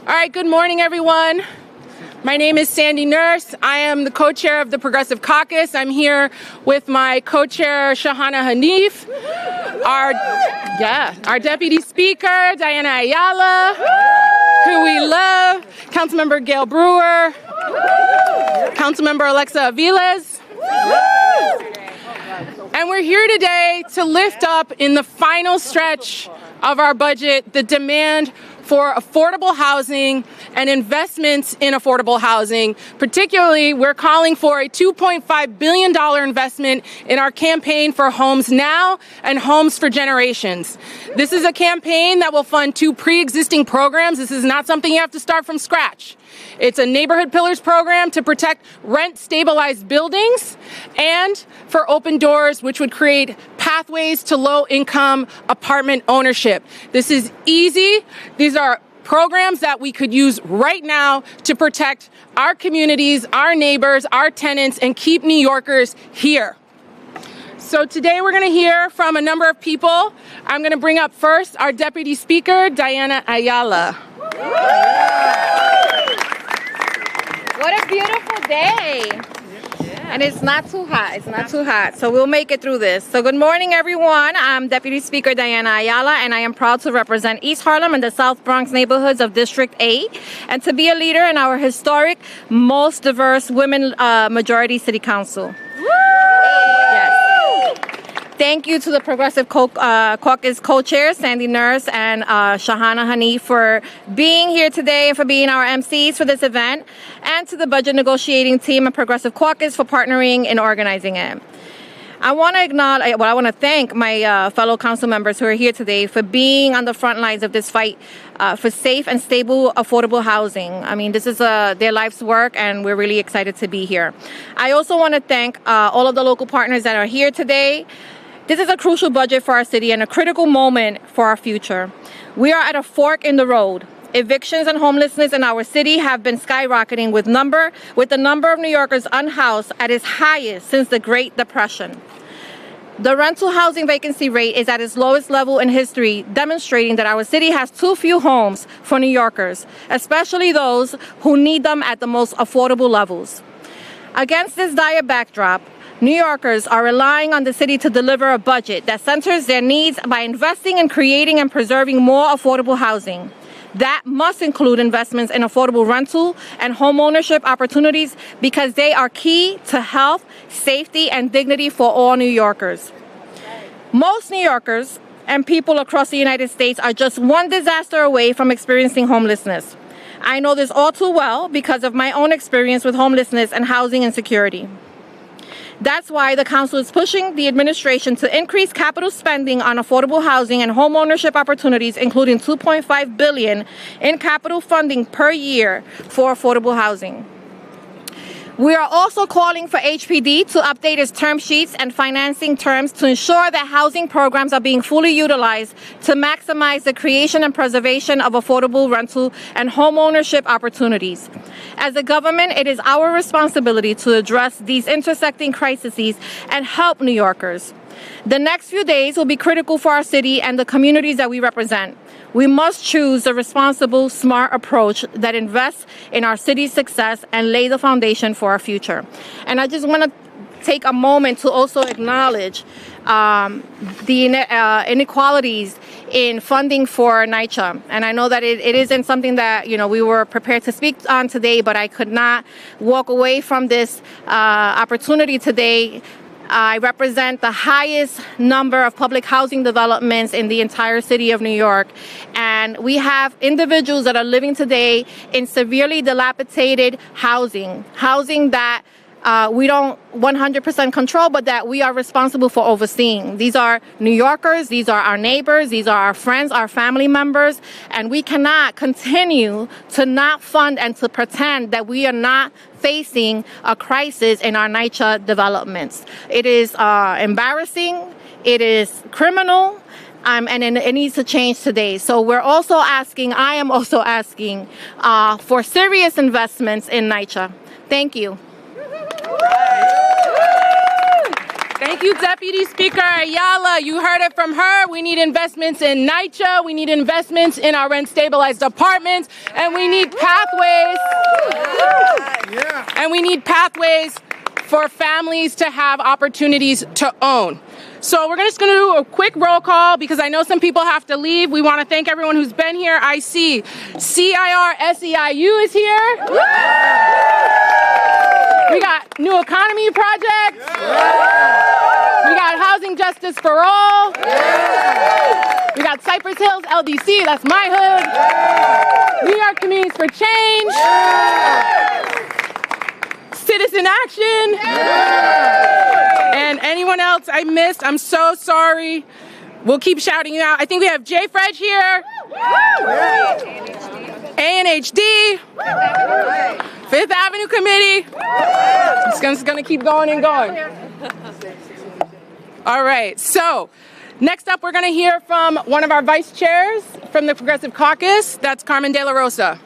All right, good morning, everyone. My name is Sandy Nurse. I am the co-chair of the Progressive Caucus. I'm here with my co-chair, Shahana Hanif, our Deputy Speaker, Diana Ayala, who we love, Councilmember Gail Brewer, Councilmember Alexa Aviles. And we're here today to lift up in the final stretch of our budget the demand for affordable housing and investments in affordable housing. Particularly, we're calling for a $2.5 billion investment in our campaign for Homes Now and Homes for Generations. This is a campaign that will fund two pre-existing programs. This is not something you have to start from scratch. It's a Neighborhood Pillars program to protect rent-stabilized buildings and for Open Doors, which would create pathways to low-income apartment ownership. This is easy. These are programs that we could use right now to protect our communities, our neighbors, our tenants, and keep New Yorkers here. So today we're going to hear from a number of people. I'm going to bring up first our Deputy Speaker, Diana Ayala. What a beautiful day. And it's not too hot. It's not too hot. So we'll make it through this. So good morning, everyone. I'm Deputy Speaker Diana Ayala, and I am proud to represent East Harlem and the South Bronx neighborhoods of District 8, and to be a leader in our historic, most diverse women majority city council. Yes. Thank you to the Progressive Caucus co-chairs, Sandy Nurse and Shahana Hanif, for being here today and for being our MCs for this event, and to the budget negotiating team and Progressive Caucus for partnering in organizing it. I want to thank my fellow council members who are here today for being on the front lines of this fight for safe and stable, affordable housing. I mean, this is their life's work, and we're really excited to be here. I also want to thank all of the local partners that are here today. This is a crucial budget for our city and a critical moment for our future. We are at a fork in the road. Evictions and homelessness in our city have been skyrocketing with the number of New Yorkers unhoused at its highest since the Great Depression. The rental housing vacancy rate is at its lowest level in history, demonstrating that our city has too few homes for New Yorkers, especially those who need them at the most affordable levels. Against this dire backdrop, New Yorkers are relying on the city to deliver a budget that centers their needs by investing in creating and preserving more affordable housing. That must include investments in affordable rental and home ownership opportunities because they are key to health, safety, and dignity for all New Yorkers. Most New Yorkers and people across the United States are just one disaster away from experiencing homelessness. I know this all too well because of my own experience with homelessness and housing insecurity. That's why the council is pushing the administration to increase capital spending on affordable housing and home ownership opportunities, including $2.5 billion in capital funding per year for affordable housing. We are also calling for HPD to update its term sheets and financing terms to ensure that housing programs are being fully utilized to maximize the creation and preservation of affordable rental and home ownership opportunities. As a government, it is our responsibility to address these intersecting crises and help New Yorkers. The next few days will be critical for our city and the communities that we represent. We must choose a responsible, smart approach that invests in our city's success and lay the foundation for our future. And I just want to take a moment to also acknowledge the inequalities in funding for NYCHA. And I know that it isn't something that, we were prepared to speak on today, but I could not walk away from this opportunity today. I represent the highest number of public housing developments in the entire city of New York. And we have individuals that are living today in severely dilapidated housing that we don't 100% control, but that we are responsible for overseeing. These are New Yorkers, these are our neighbors, these are our friends, our family members, and we cannot continue to not fund and to pretend that we are not facing a crisis in our NYCHA developments. It is embarrassing, it is criminal, and it needs to change today. So I am also asking for serious investments in NYCHA. Thank you. Thank you, Deputy Speaker Ayala. You heard it from her. We need investments in NYCHA. We need investments in our rent-stabilized apartments. And we need pathways. And we need pathways for families to have opportunities to own. So we're just going to do a quick roll call because I know some people have to leave. We want to thank everyone who's been here. I see CIR-SEIU is here. We got New Economy Project. We got Housing Justice for All. We got Cypress Hills LDC, that's my hood. New York Communities for Change. Citizen Action. And anyone else I missed, I'm so sorry. We'll keep shouting you out. I think we have Jay Fredge here. ANHD. Fifth Avenue Committee. It's just gonna keep going and going. All right, so next up we're gonna hear from one of our vice chairs from the Progressive Caucus. That's Carmen de la Rosa.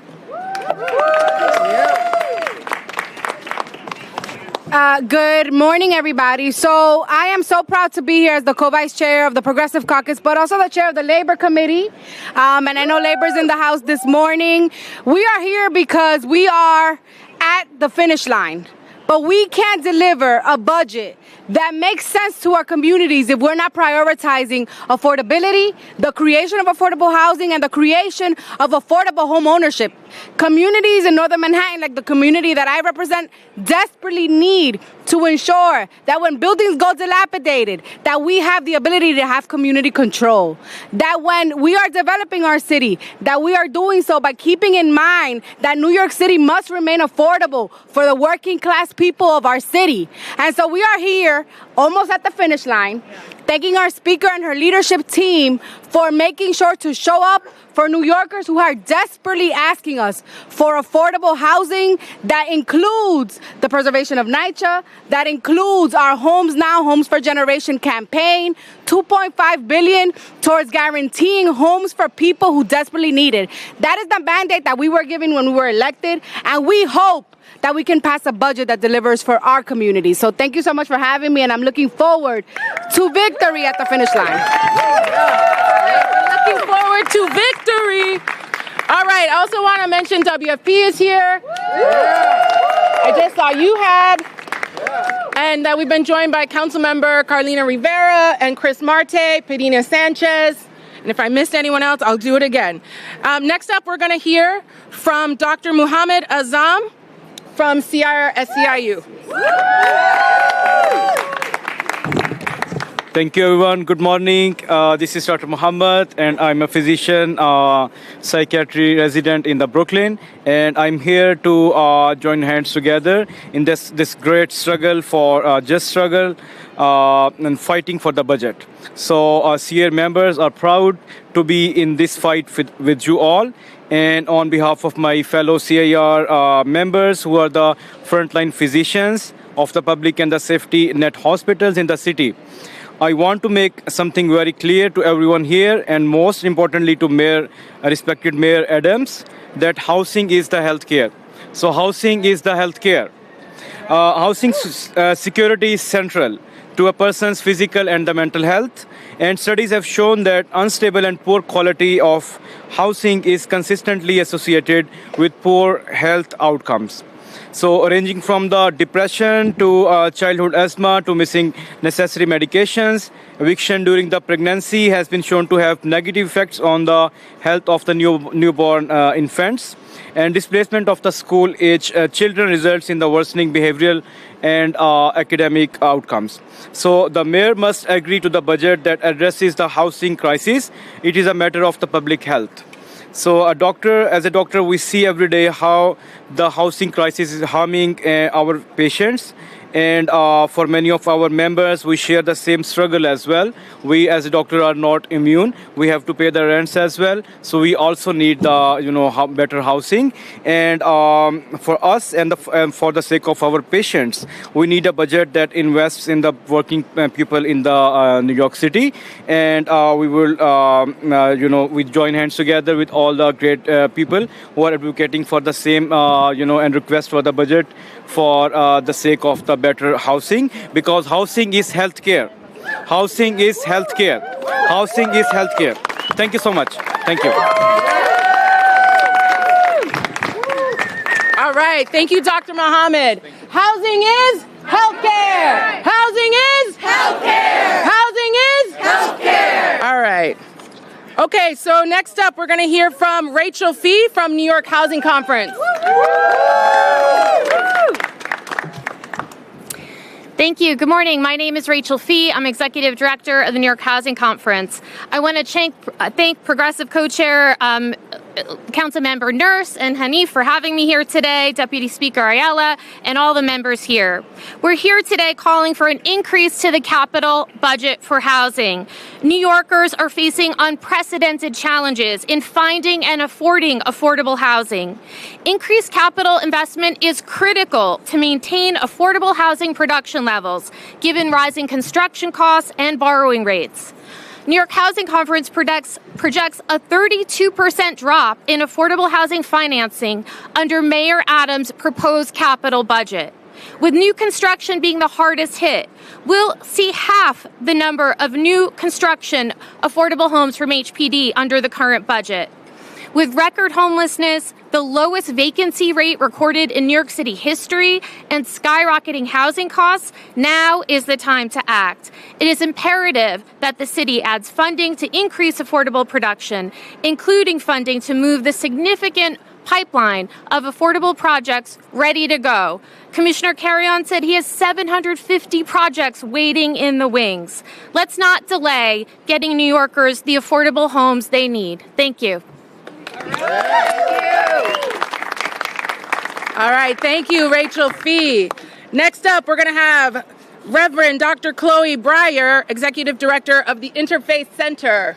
Good morning, everybody. So I am so proud to be here as the co-vice chair of the Progressive Caucus, but also the chair of the Labor Committee. And I know Labor's in the house this morning. We are here because we are at the finish line, but we can't deliver a budget that makes sense to our communities if we're not prioritizing affordability, the creation of affordable housing, and the creation of affordable home ownership. Communities in Northern Manhattan, like the community that I represent, desperately need to ensure that when buildings go dilapidated, that we have the ability to have community control. That when we are developing our city, that we are doing so by keeping in mind that New York City must remain affordable for the working class people of our city. And so we are here, almost at the finish line, thanking our speaker and her leadership team for making sure to show up for New Yorkers who are desperately asking us for affordable housing that includes the preservation of NYCHA, that includes our Homes Now, Homes for Generation campaign, $2.5 billion towards guaranteeing homes for people who desperately need it. That is the mandate that we were given when we were elected, and we hope that we can pass a budget that delivers for our community. So thank you so much for having me, and I'm looking forward to victory at the finish line. Looking forward to victory. All right, I also want to mention WFP is here. I just saw you had. And we've been joined by Councilmember Carlina Rivera and Chris Marte, Pedina Sanchez. And if I missed anyone else, I'll do it again. Next up, we're going to hear from Dr. Muhammad Azam from CIR-SEIU. Thank you, everyone. Good morning. This is Dr. Muhammad, and I'm a physician, psychiatry resident in the Brooklyn. And I'm here to join hands together in this great struggle for just struggle and fighting for the budget. So CIR members are proud to be in this fight with you all. And on behalf of my fellow CIR members who are the frontline physicians of the public and the safety net hospitals in the city, I want to make something very clear to everyone here, and most importantly to respected Mayor Adams, that housing is the healthcare. So housing is the healthcare. Housing security is central to a person's physical and the mental health, and studies have shown that unstable and poor quality of housing is consistently associated with poor health outcomes. So ranging from the depression to childhood asthma to missing necessary medications, eviction during the pregnancy has been shown to have negative effects on the health of the newborn infants. And displacement of the school-age children results in the worsening behavioral and academic outcomes. So the mayor must agree to the budget that addresses the housing crisis. It is a matter of the public health. So as a doctor, we see every day how the housing crisis is harming our patients. And for many of our members, we share the same struggle as well. We as a doctor are not immune. We have to pay the rents as well. So we also need the better housing. And for us and for the sake of our patients, we need a budget that invests in the working people in the New York City. And we will, we join hands together with all the great people who are advocating for the same, and request for the budget for the sake of the better housing, because housing is healthcare. Housing is healthcare. Housing is healthcare. Thank you so much. Thank you. All right. Thank you, Dr. Muhammad. Housing is healthcare. Housing is healthcare. Housing is healthcare. All right. Okay, so next up, we're going to hear from Rachel Fee from New York Housing Conference. Thank you. Good morning. My name is Rachel Fee. I'm Executive Director of the New York Housing Conference. I want to thank Progressive Co-Chair Councilmember Nurse and Hanif for having me here today, Deputy Speaker Ayala, and all the members here. We're here today calling for an increase to the capital budget for housing. New Yorkers are facing unprecedented challenges in finding and affording affordable housing. Increased capital investment is critical to maintain affordable housing production levels, given rising construction costs and borrowing rates. New York Housing Conference projects a 32% drop in affordable housing financing under Mayor Adams' proposed capital budget. With new construction being the hardest hit, we'll see half the number of new construction affordable homes from HPD under the current budget. With record homelessness, the lowest vacancy rate recorded in New York City history, and skyrocketing housing costs, now is the time to act. It is imperative that the city adds funding to increase affordable production, including funding to move the significant pipeline of affordable projects ready to go. Commissioner Carrion said he has 750 projects waiting in the wings. Let's not delay getting New Yorkers the affordable homes they need. Thank you. All right, thank you, Rachel Fee. Next up, we're going to have Reverend Dr. Chloe Breyer, Executive Director of the Interfaith Center.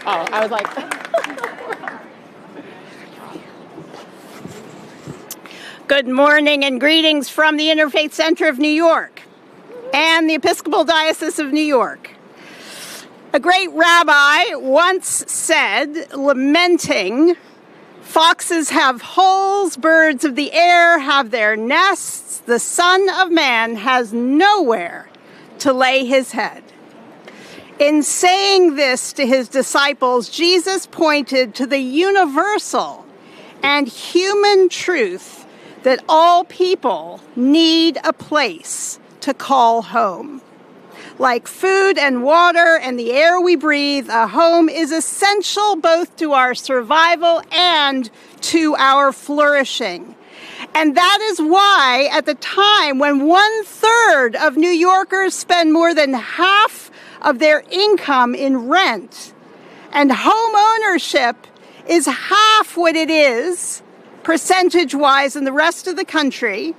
Oh, I was like... Good morning and greetings from the Interfaith Center of New York and the Episcopal Diocese of New York. A great rabbi once said, lamenting, "Foxes have holes, birds of the air have their nests, the Son of Man has nowhere to lay his head." In saying this to his disciples, Jesus pointed to the universal and human truth that all people need a place to call home. Like food and water and the air we breathe, a home is essential both to our survival and to our flourishing. And that is why, at the time when 1/3 of New Yorkers spend more than half of their income in rent, and home ownership is half what it is, percentage-wise, in the rest of the country,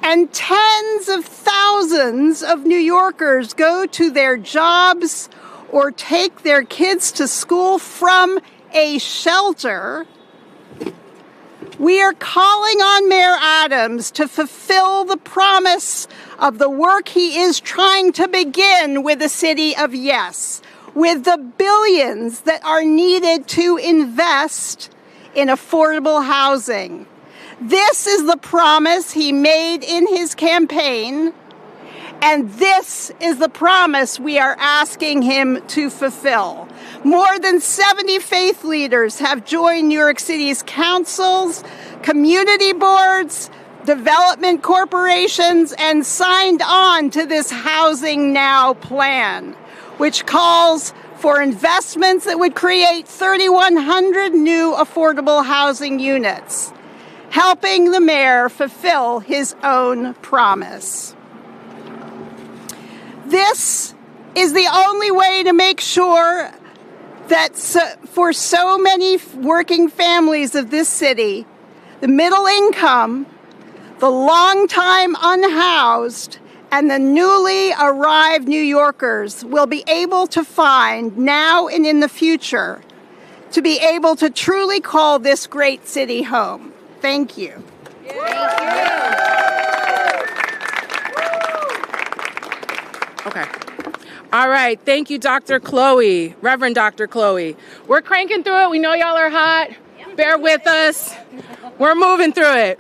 and tens of thousands of New Yorkers go to their jobs or take their kids to school from a shelter, we are calling on Mayor Adams to fulfill the promise of the work he is trying to begin with the city of Yes, with the billions that are needed to invest in affordable housing. This is the promise he made in his campaign, and this is the promise we are asking him to fulfill. More than 70 faith leaders have joined New York City's councils, community boards, development corporations, and signed on to this Housing Now plan, which calls for investments that would create 3,100 new affordable housing units, helping the mayor fulfill his own promise. This is the only way to make sure that for so many working families of this city, the middle income, the long-time unhoused, and the newly arrived New Yorkers will be able to find now and in the future to be able to truly call this great city home. Thank you. Thank you. Okay. All right. Thank you, Dr. Chloe, Reverend Dr. Chloe. We're cranking through it. We know y'all are hot. Bear with us. We're moving through it.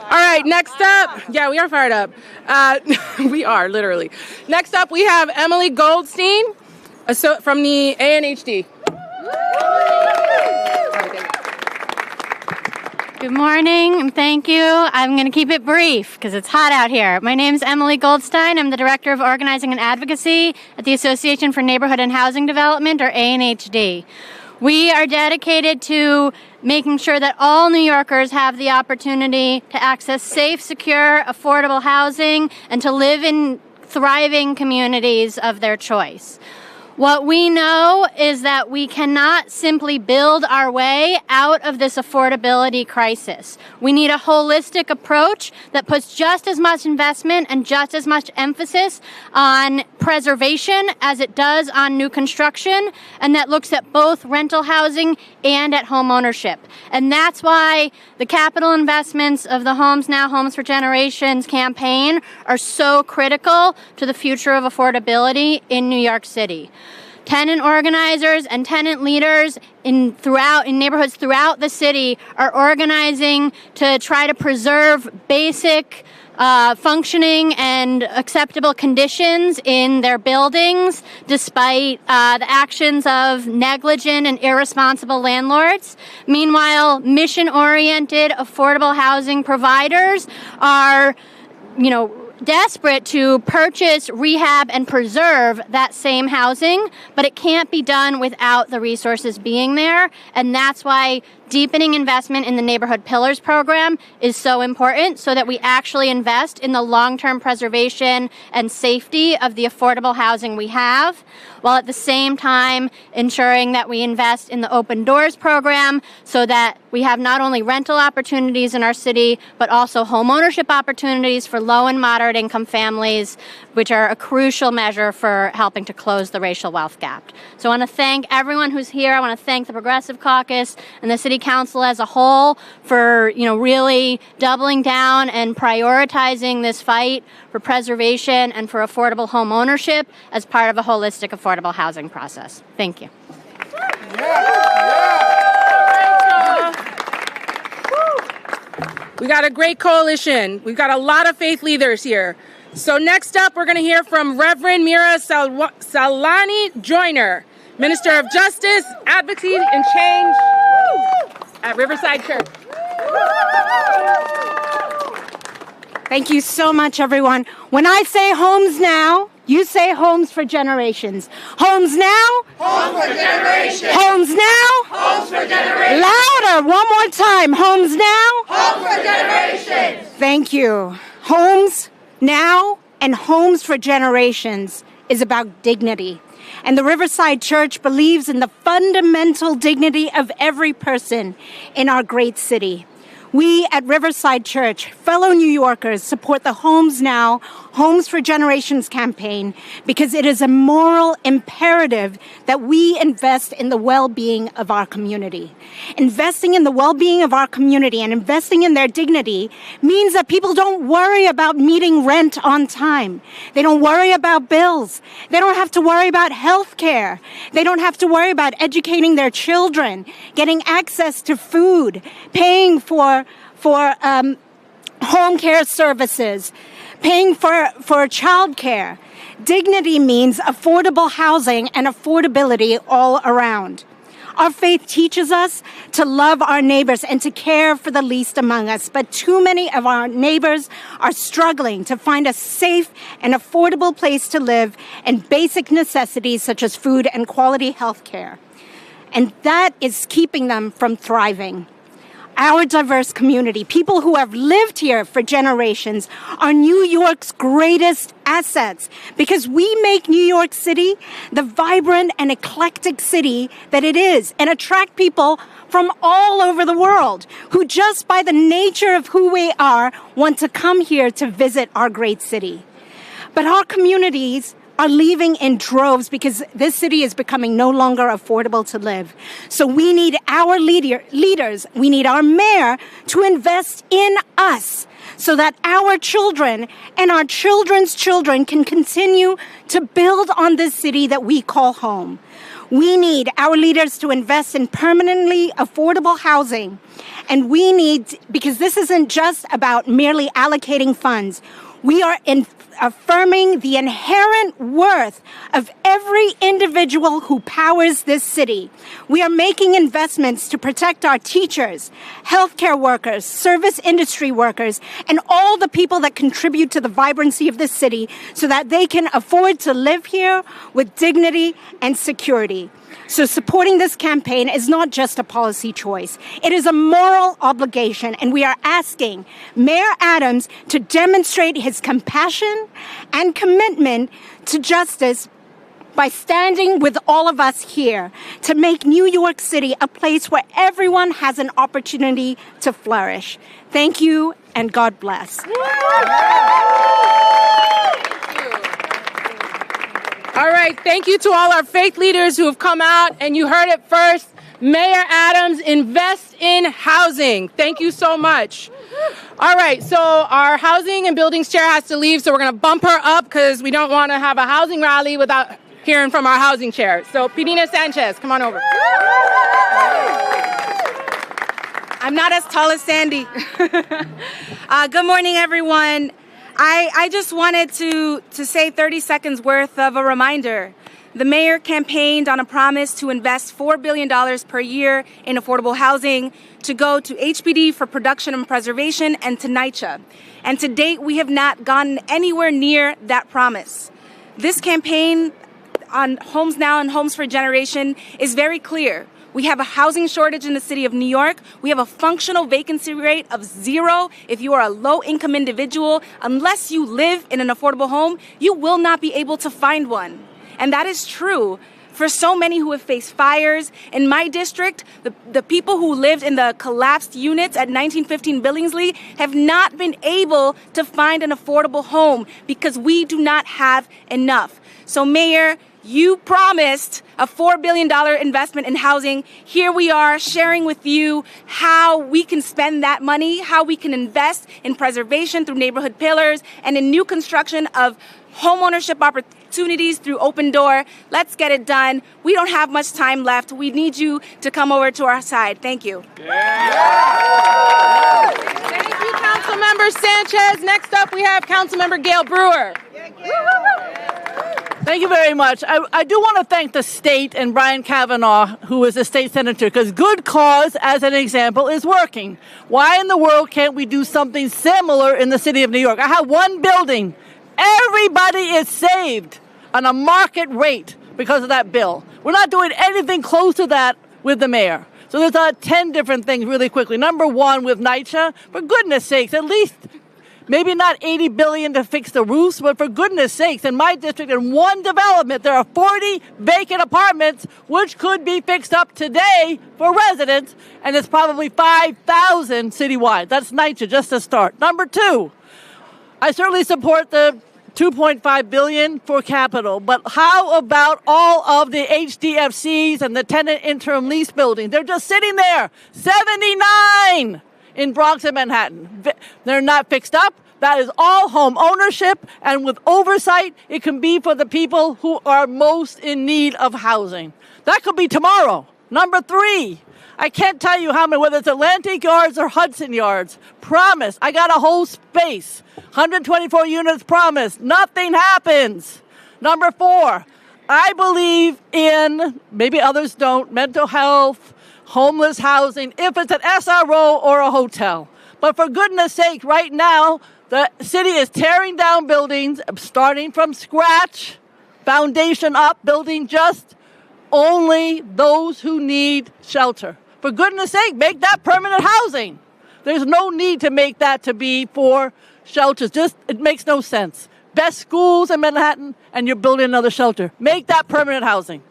All right, next up, yeah, we are fired up. We are, literally. Next up, we have Emily Goldstein from the ANHD. Good morning, and thank you. I'm going to keep it brief because it's hot out here. My name is Emily Goldstein. I'm the Director of Organizing and Advocacy at the Association for Neighborhood and Housing Development, or ANHD. We are dedicated to making sure that all New Yorkers have the opportunity to access safe, secure, affordable housing and to live in thriving communities of their choice. What we know is that we cannot simply build our way out of this affordability crisis. We need a holistic approach that puts just as much investment and just as much emphasis on preservation as it does on new construction, and that looks at both rental housing and at home ownership. And that's why the capital investments of the Homes Now, Homes for Generations campaign are so critical to the future of affordability in New York City. Tenant organizers and tenant leaders in neighborhoods throughout the city are organizing to try to preserve basic functioning and acceptable conditions in their buildings, despite the actions of negligent and irresponsible landlords. Meanwhile, mission-oriented, affordable housing providers are, desperate to purchase, rehab, and preserve that same housing, but it can't be done without the resources being there. And that's why deepening investment in the Neighborhood Pillars program is so important, so that we actually invest in the long-term preservation and safety of the affordable housing we have, while at the same time ensuring that we invest in the Open Doors program so that we have not only rental opportunities in our city, but also home ownership opportunities for low and moderate income families, which are a crucial measure for helping to close the racial wealth gap. So I want to thank everyone who's here. I want to thank the Progressive Caucus and the City Council as a whole for, really doubling down and prioritizing this fight for preservation and for affordable home ownership as part of a holistic affordable housing process. Thank you. We got a great coalition. We've got a lot of faith leaders here. So next up, we're going to hear from Reverend Mira Sawlani-Joyner, Minister of Justice, Advocacy, and Change at Riverside Church. Thank you so much, everyone. When I say homes now, you say homes for generations. Homes now? Homes for generations. Homes now? Homes for generations. Louder, one more time. Homes now? Homes for generations. Thank you. Homes now and homes for generations is about dignity. And the Riverside Church believes in the fundamental dignity of every person in our great city. We at Riverside Church, fellow New Yorkers, support the Homes Now, Homes for Generations campaign because it is a moral imperative that we invest in the well-being of our community. Investing in the well-being of our community and investing in their dignity means that people don't worry about meeting rent on time. They don't worry about bills. They don't have to worry about health care. They don't have to worry about educating their children, getting access to food, paying for home care services, paying for child care. Dignity means affordable housing and affordability all around. Our faith teaches us to love our neighbors and to care for the least among us, but too many of our neighbors are struggling to find a safe and affordable place to live and basic necessities such as food and quality health care. And that is keeping them from thriving. Our diverse community, people who have lived here for generations, are New York's greatest assets because we make New York City the vibrant and eclectic city that it is and attract people from all over the world who just by the nature of who we are want to come here to visit our great city. But our communities are leaving in droves because this city is becoming no longer affordable to live. So we need our leaders, we need our mayor to invest in us so that our children and our children's children can continue to build on this city that we call home. We need our leaders to invest in permanently affordable housing. And we need, because this isn't just about merely allocating funds, we are affirming the inherent worth of every individual who powers this city. We are making investments to protect our teachers, healthcare workers, service industry workers, and all the people that contribute to the vibrancy of this city so that they can afford to live here with dignity and security. So supporting this campaign is not just a policy choice. It is a moral obligation, and we are asking Mayor Adams to demonstrate his compassion and commitment to justice by standing with all of us here to make New York City a place where everyone has an opportunity to flourish. Thank you, and God bless. All right, thank you to all our faith leaders who have come out, and you heard it first. Mayor Adams, invest in housing. Thank you so much. All right, so our housing and buildings chair has to leave, so we're going to bump her up because we don't want to have a housing rally without hearing from our housing chair. So Pirina Sanchez, come on over. I'm not as tall as Sandy. Good morning, everyone. I just wanted to say 30 seconds worth of a reminder. The mayor campaigned on a promise to invest $4 billion per year in affordable housing to go to HPD for production and preservation and to NYCHA. And to date, we have not gotten anywhere near that promise. This campaign on Homes Now and Homes for Generation is very clear. We have a housing shortage in the city of New York. We have a functional vacancy rate of 0. If you are a low-income individual, unless you live in an affordable home, you will not be able to find one. And that is true for so many who have faced fires. In my district, the people who lived in the collapsed units at 1915 Billingsley have not been able to find an affordable home because we do not have enough. So, Mayor, you promised a $4 billion investment in housing. Here we are sharing with you how we can spend that money, how we can invest in preservation through neighborhood pillars and in new construction of homeownership opportunities through Open Door. Let's get it done. We don't have much time left. We need you to come over to our side. Thank you. Yeah. Thank you, Councilmember Sanchez. Next up, we have Councilmember Gail Brewer. Thank you very much. I do want to thank the state and Brian Kavanaugh, who is a state senator, because good cause, as an example, is working. Why in the world can't we do something similar in the city of New York? I have one building. Everybody is saved on a market rate because of that bill. We're not doing anything close to that with the mayor. So there's 10 different things really quickly. Number one, with NYCHA, for goodness sakes, at least maybe not $80 billion to fix the roofs, but for goodness sakes, in my district, in one development, there are 40 vacant apartments which could be fixed up today for residents, and it's probably 5,000 citywide. That's NYCHA, just to start. Number two, I certainly support the $2.5 billion for capital, but how about all of the HDFCs and the tenant interim lease buildings? They're just sitting there, 79 in Bronx and Manhattan. They're not fixed up. That is all home ownership, and with oversight, it can be for the people who are most in need of housing. That could be tomorrow. Number three, I can't tell you how many, whether it's Atlantic Yards or Hudson Yards, promise. I got a whole space. 124 units promised. Nothing happens. Number four, I believe in, maybe others don't, mental health, homeless housing, if it's an SRO or a hotel. But for goodness sake, right now, the city is tearing down buildings, starting from scratch, foundation up, building just only those who need shelter. For goodness sake, make that permanent housing. There's no need to make that to be for shelters. It makes no sense. Best schools in Manhattan, and you're building another shelter. Make that permanent housing.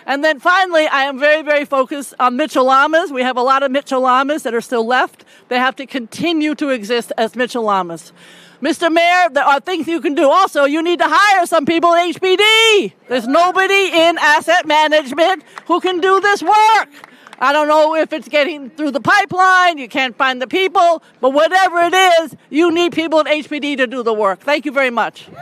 And then finally, I am very, very focused on Mitchell-Lamas. We have a lot of Mitchell-Lamas that are still left. They have to continue to exist as Mitchell-Lamas. Mr. Mayor, there are things you can do. Also, you need to hire some people at HPD. There's nobody in asset management who can do this work. I don't know if it's getting through the pipeline, you can't find the people, but whatever it is, you need people at HPD to do the work. Thank you very much. Thank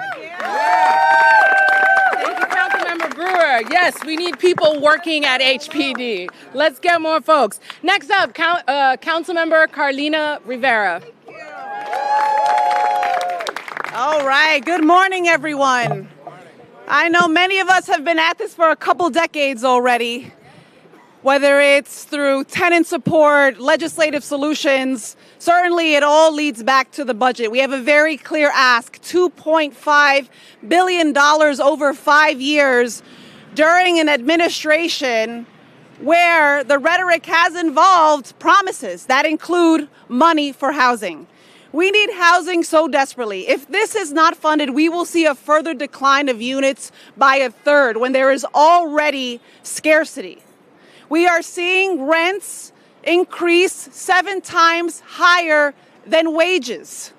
you, Councilmember Brewer. there. Yes, we need people working at HPD. Let's get more folks. Next up, Councilmember Carlina Rivera. All right. Good morning, everyone. I know many of us have been at this for a couple decades already, whether it's through tenant support, legislative solutions. Certainly, it all leads back to the budget. We have a very clear ask, $2.5 billion over 5 years during an administration where the rhetoric has involved promises that include money for housing. We need housing so desperately. If this is not funded, we will see a further decline of units by a third when there is already scarcity. We are seeing rents increase 7 times higher than wages.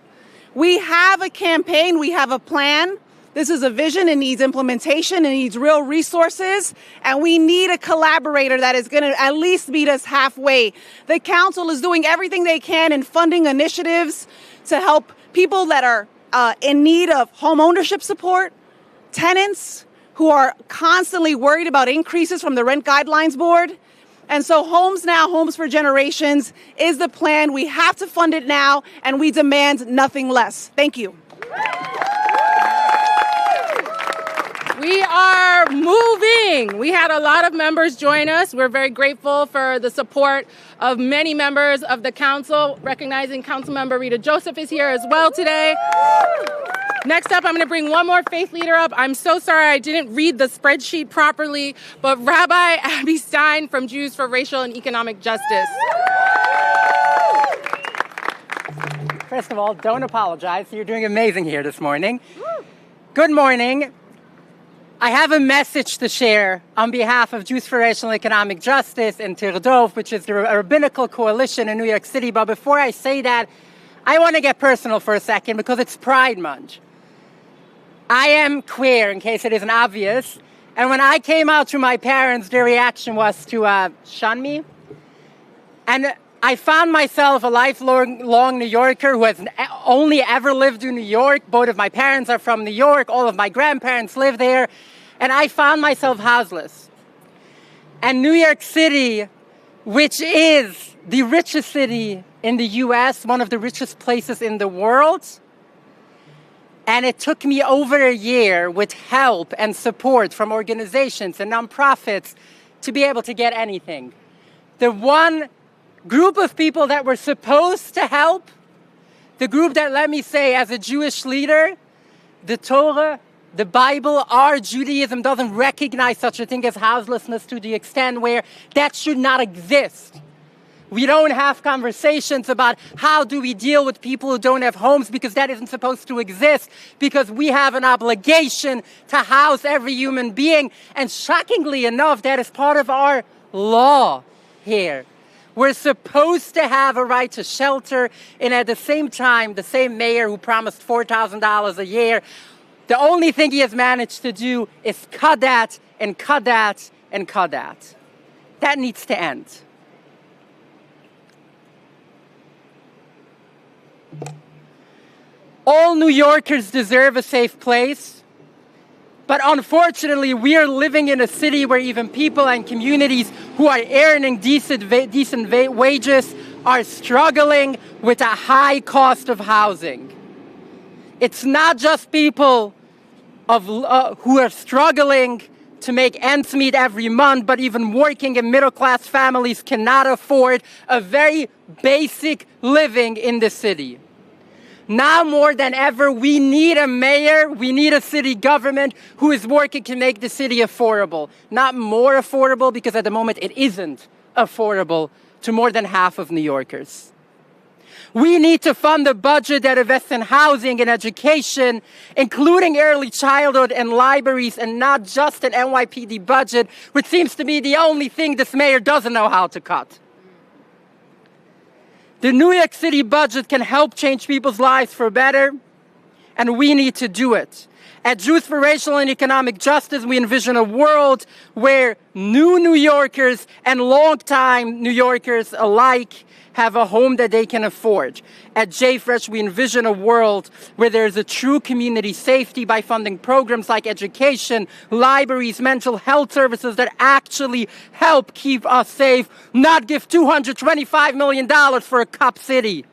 We have a campaign, we have a plan. This is a vision, it needs implementation, it needs real resources, and we need a collaborator that is going to at least meet us halfway. The council is doing everything they can in funding initiatives to help people that are in need of home ownership support, tenants who are constantly worried about increases from the Rent Guidelines Board. And so Homes Now, Homes for Generations is the plan. We have to fund it now, and we demand nothing less. Thank you. We are moving. We had a lot of members join us. We're very grateful for the support of many members of the council. Recognizing Councilmember Rita Joseph is here as well today. Next up, I'm going to bring one more faith leader up. I'm so sorry I didn't read the spreadsheet properly, but Rabbi Abby Stein from Jews for Racial and Economic Justice. First of all, don't apologize. You're doing amazing here this morning. Good morning. I have a message to share on behalf of Jews for Racial and Economic Justice and Tirdov, which is the rabbinical coalition in New York City. But before I say that, I want to get personal for a second because it's Pride Month. I am queer, in case it isn't obvious. And when I came out to my parents, their reaction was to shun me. And I found myself a lifelong New Yorker who has only ever lived in New York. Both of my parents are from New York. All of my grandparents live there. And I found myself houseless. And New York City, which is the richest city in the U.S., one of the richest places in the world, and it took me over a year with help and support from organizations and nonprofits to be able to get anything. The one group of people that were supposed to help, the group that, let me say, as a Jewish leader, the Torah, the Bible, our Judaism doesn't recognize such a thing as houselessness to the extent where that should not exist. We don't have conversations about how do we deal with people who don't have homes because that isn't supposed to exist, because we have an obligation to house every human being. And shockingly enough, that is part of our law here. We're supposed to have a right to shelter, and at the same time, the same mayor who promised $4,000 a year, the only thing he has managed to do is cut that and cut that and cut that. That needs to end. All New Yorkers deserve a safe place, but unfortunately, we are living in a city where even people and communities who are earning decent wages are struggling with a high cost of housing. It's not just people who are struggling to make ends meet every month, but even working and middle-class families cannot afford a very basic living in the city. Now more than ever, we need a mayor, we need a city government who is working to make the city affordable. Not more affordable, because at the moment it isn't affordable to more than half of New Yorkers. We need to fund a budget that invests in housing and education, including early childhood and libraries, and not just an NYPD budget, which seems to be the only thing this mayor doesn't know how to cut. The New York City budget can help change people's lives for better, and we need to do it. At Youth for Racial and Economic Justice, we envision a world where new New Yorkers and longtime New Yorkers alike have a home that they can afford. At JFresh, we envision a world where there's a true community safety by funding programs like education, libraries, mental health services that actually help keep us safe, not give $225 million for a cop city.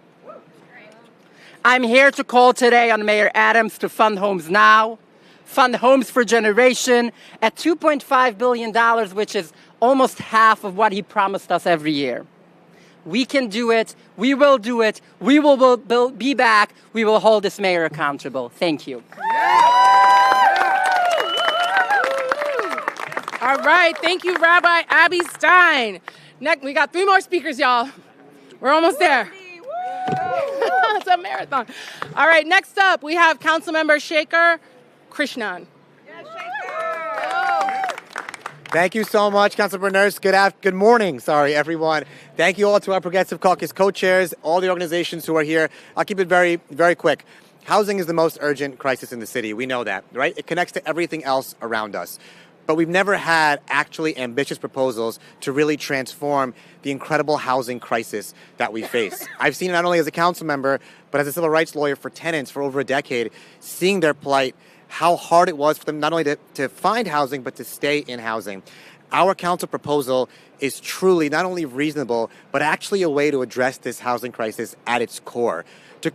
I'm here to call today on Mayor Adams to fund homes now, fund homes for generation at $2.5 billion, which is almost half of what he promised us every year. We can do it. We will do it. We will be back. We will hold this mayor accountable. Thank you. All right. Thank you, Rabbi Abby Stein. Next, we got 3 more speakers, y'all. We're almost there. It's a marathon. All right. Next up, we have Councilmember Shaker Krishnan. Thank you so much, Councilmember Nurse. Good morning, everyone. Thank you all to our Progressive Caucus co-chairs, all the organizations who are here. I'll keep it very, very quick. Housing is the most urgent crisis in the city. We know that, right? It connects to everything else around us. But we've never had actually ambitious proposals to really transform the incredible housing crisis that we face. I've seen it not only as a council member, but as a civil rights lawyer for tenants for over a decade, seeing their plight, how hard it was for them not only to find housing, but to stay in housing. Our council proposal is truly not only reasonable, but actually a way to address this housing crisis at its core, to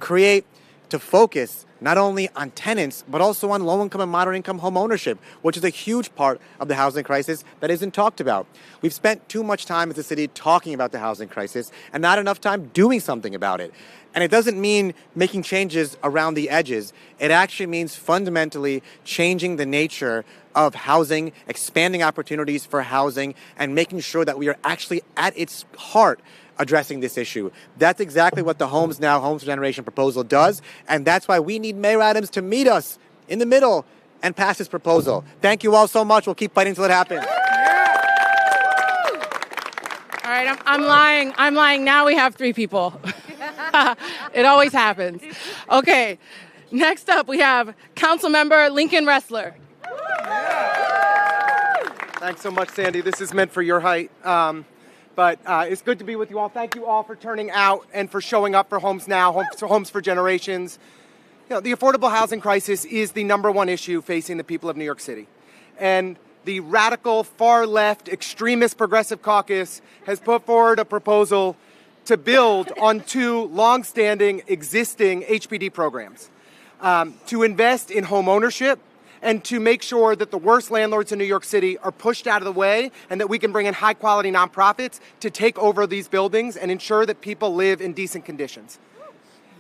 focus not only on tenants, but also on low-income and moderate-income home ownership, which is a huge part of the housing crisis that isn't talked about. We've spent too much time as a city talking about the housing crisis and not enough time doing something about it. And it doesn't mean making changes around the edges. It actually means fundamentally changing the nature of housing, expanding opportunities for housing, and making sure that we are actually at its heart addressing this issue. That's exactly what the Homes Now, Homes for Generation proposal does, and that's why we need Mayor Adams to meet us in the middle and pass this proposal. Thank you all so much. We'll keep fighting until it happens. All right, I'm lying. Now we have 3 people. It always happens. Okay, next up we have Councilmember Lincoln Ressler. Thanks so much, Sandy. This is meant for your height. But it's good to be with you all. Thank you all for turning out and for showing up for Homes Now, Homes for Generations. You know, the affordable housing crisis is the #1 issue facing the people of New York City. And the radical, far-left, extremist Progressive Caucus has put forward a proposal to build on 2 long-standing existing HPD programs, to invest in home ownership and to make sure that the worst landlords in New York City are pushed out of the way and that we can bring in high-quality nonprofits to take over these buildings and ensure that people live in decent conditions.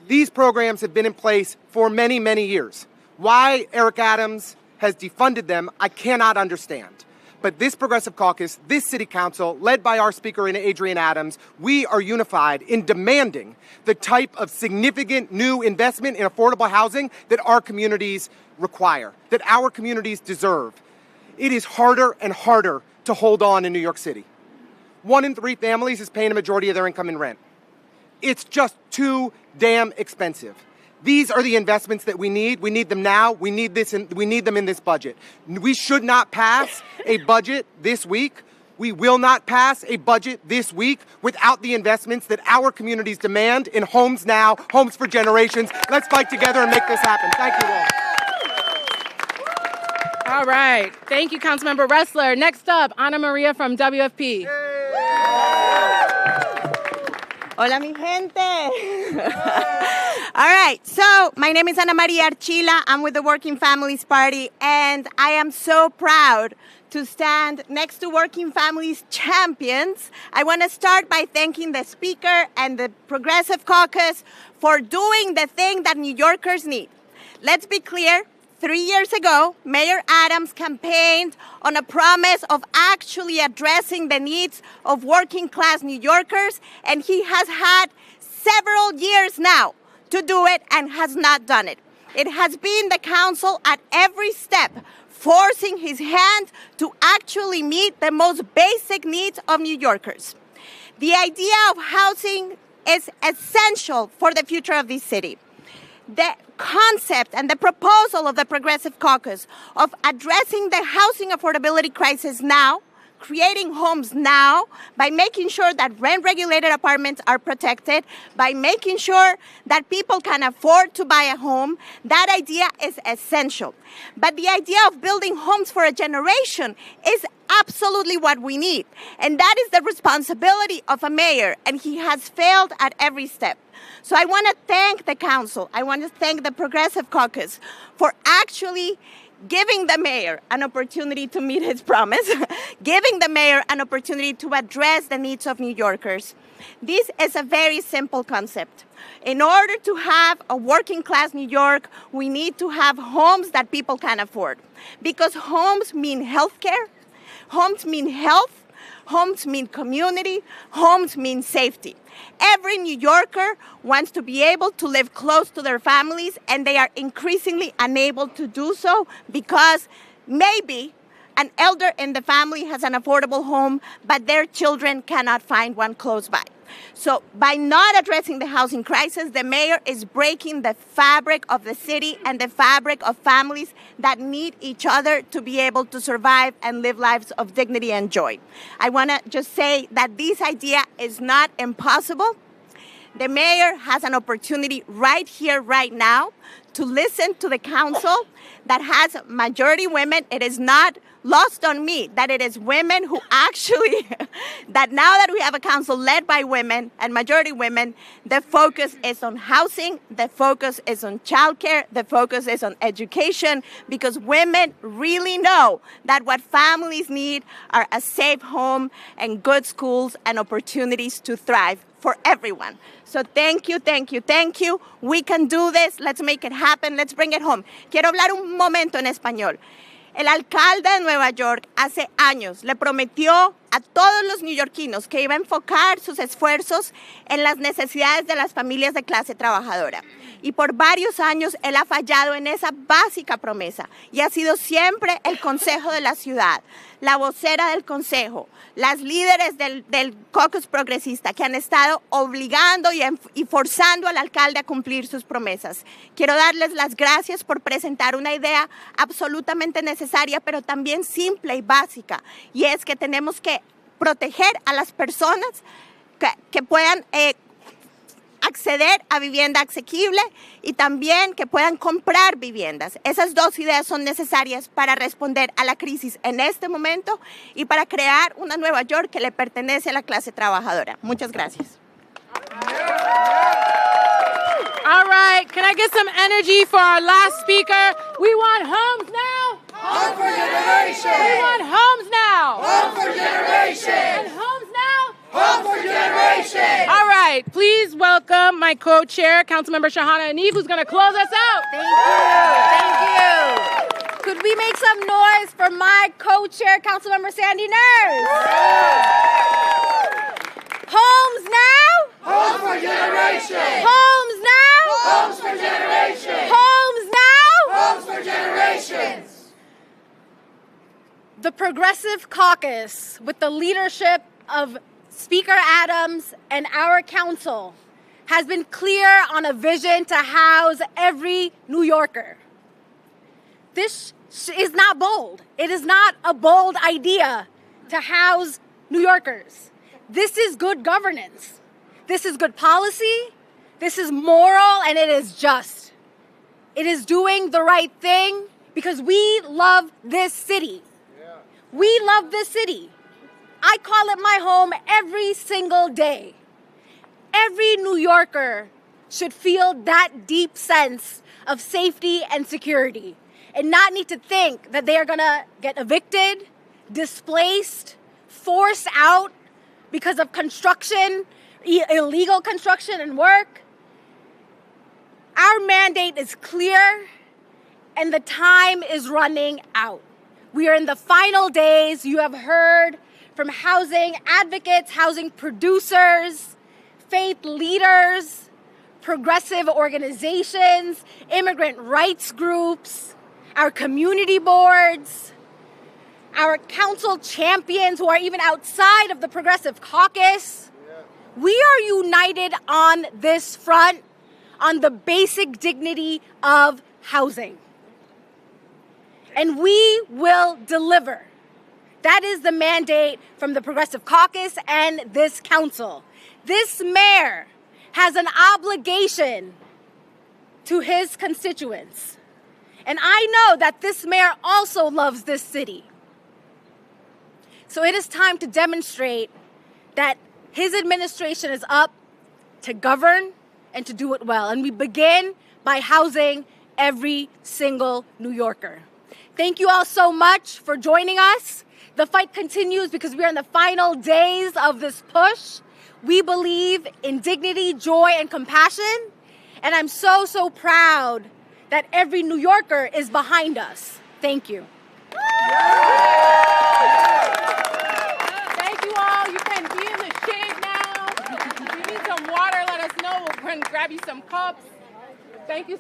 These programs have been in place for many, many years. Why Eric Adams has defunded them, I cannot understand. But this Progressive Caucus, this City Council, led by our Speaker, Adrian Adams, we are unified in demanding the type of significant new investment in affordable housing that our communities require, that our communities deserve. It is harder and harder to hold on in New York City. 1 in 3 families is paying a majority of their income in rent. It's just too damn expensive. These are the investments that we need. We need them now. We need them in this budget. We should not pass a budget this week. We will not pass a budget this week without the investments that our communities demand in Homes Now, Homes for Generations. Let's fight together and make this happen. Thank you all. All right. Thank you, Councilmember Ressler. Next up, Ana Maria from WFP. Hola, mi gente. All right, so my name is Ana Maria Archila. I'm with the Working Families Party, and I am so proud to stand next to Working Families champions. I want to start by thanking the Speaker and the Progressive Caucus for doing the thing that New Yorkers need. Let's be clear. 3 years ago, Mayor Adams campaigned on a promise of actually addressing the needs of working-class New Yorkers, and he has had several years now to do it and has not done it. It has been the council at every step forcing his hand to actually meet the most basic needs of New Yorkers. The idea of housing is essential for the future of this city. the concept and the proposal of the Progressive Caucus of addressing the housing affordability crisis now, creating homes now, by making sure that rent-regulated apartments are protected, by making sure that people can afford to buy a home, that idea is essential. But the idea of building homes for a generation is absolutely what we need. And that is the responsibility of a mayor, and he has failed at every step. So I want to thank the council, I want to thank the Progressive Caucus for actually giving the mayor an opportunity to meet his promise, giving the mayor an opportunity to address the needs of New Yorkers. This is a very simple concept. In order to have a working class New York, we need to have homes that people can afford. Because homes mean healthcare, homes mean health, homes mean community, homes mean safety. Every New Yorker wants to be able to live close to their families, and they are increasingly unable to do so because maybe an elder in the family has an affordable home, but their children cannot find one close by. So by not addressing the housing crisis, the mayor is breaking the fabric of the city and the fabric of families that need each other to be able to survive and live lives of dignity and joy. I want to just say that this idea is not impossible. The mayor has an opportunity right here, right now, to listen to the council that has majority women. It is not lost on me that it is women who actually, that now that we have a council led by women and majority women, the focus is on housing, the focus is on childcare, the focus is on education, because women really know that what families need are a safe home and good schools and opportunities to thrive for everyone. So thank you, thank you, thank you. We can do this. Let's make it happen. Let's bring it home. Quiero hablar un momento en español. El alcalde de Nueva York hace años le prometió a todos los neoyorquinos que iba a enfocar sus esfuerzos en las necesidades de las familias de clase trabajadora. Y por varios años él ha fallado en esa básica promesa y ha sido siempre el consejo de la ciudad, la vocera del consejo, las líderes del caucus progresista que han estado obligando y forzando al alcalde a cumplir sus promesas. Quiero darles las gracias por presentar una idea absolutamente necesaria, pero también simple y básica, y es que tenemos que proteger a las personas que puedan acceder a vivienda asequible y también que puedan comprar viviendas. Esas dos ideas son necesarias para responder a la crisis en este momento y para crear una Nueva York que le pertenece a la clase trabajadora. Muchas gracias. All right, can I get some energy for our last speaker? We want homes now. Home for generation. We want homes now. Home for generation. And homes now. Home for generation. All right, please welcome my co-chair, Councilmember Shahana Hanif, who's going to close us out. Thank you. Could we make some noise for my co-chair, Councilmember Sandy Nurse? Homes now. Homes for generation. Homes now. Homes for generation. Homes now. Homes for generations. The Progressive Caucus, with the leadership of Speaker Adams and our council, has been clear on a vision to house every New Yorker. This is not bold. It is not a bold idea to house New Yorkers. This is good governance. This is good policy. This is moral, and it is just. It is doing the right thing because we love this city. We love this city. I call it my home every single day. Every New Yorker should feel that deep sense of safety and security and not need to think that they are gonna get evicted, displaced, forced out because of construction, illegal construction and work. Our mandate is clear and the time is running out. We are in the final days. You have heard from housing advocates, housing producers, faith leaders, progressive organizations, immigrant rights groups, our community boards, our council champions who are even outside of the Progressive Caucus. We are united on this front, on the basic dignity of housing. And we will deliver. That is the mandate from the Progressive Caucus and this council. This mayor has an obligation to his constituents. And I know that this mayor also loves this city. So it is time to demonstrate that his administration is up to govern and to do it well. And we begin by housing every single New Yorker. Thank you all so much for joining us. The fight continues because we are in the final days of this push. We believe in dignity, joy, and compassion. And I'm so, so proud that every New Yorker is behind us. Thank you. Thank you all. You can be in the shade now. If you need some water, let us know. We'll grab you some cups. Thank you so much.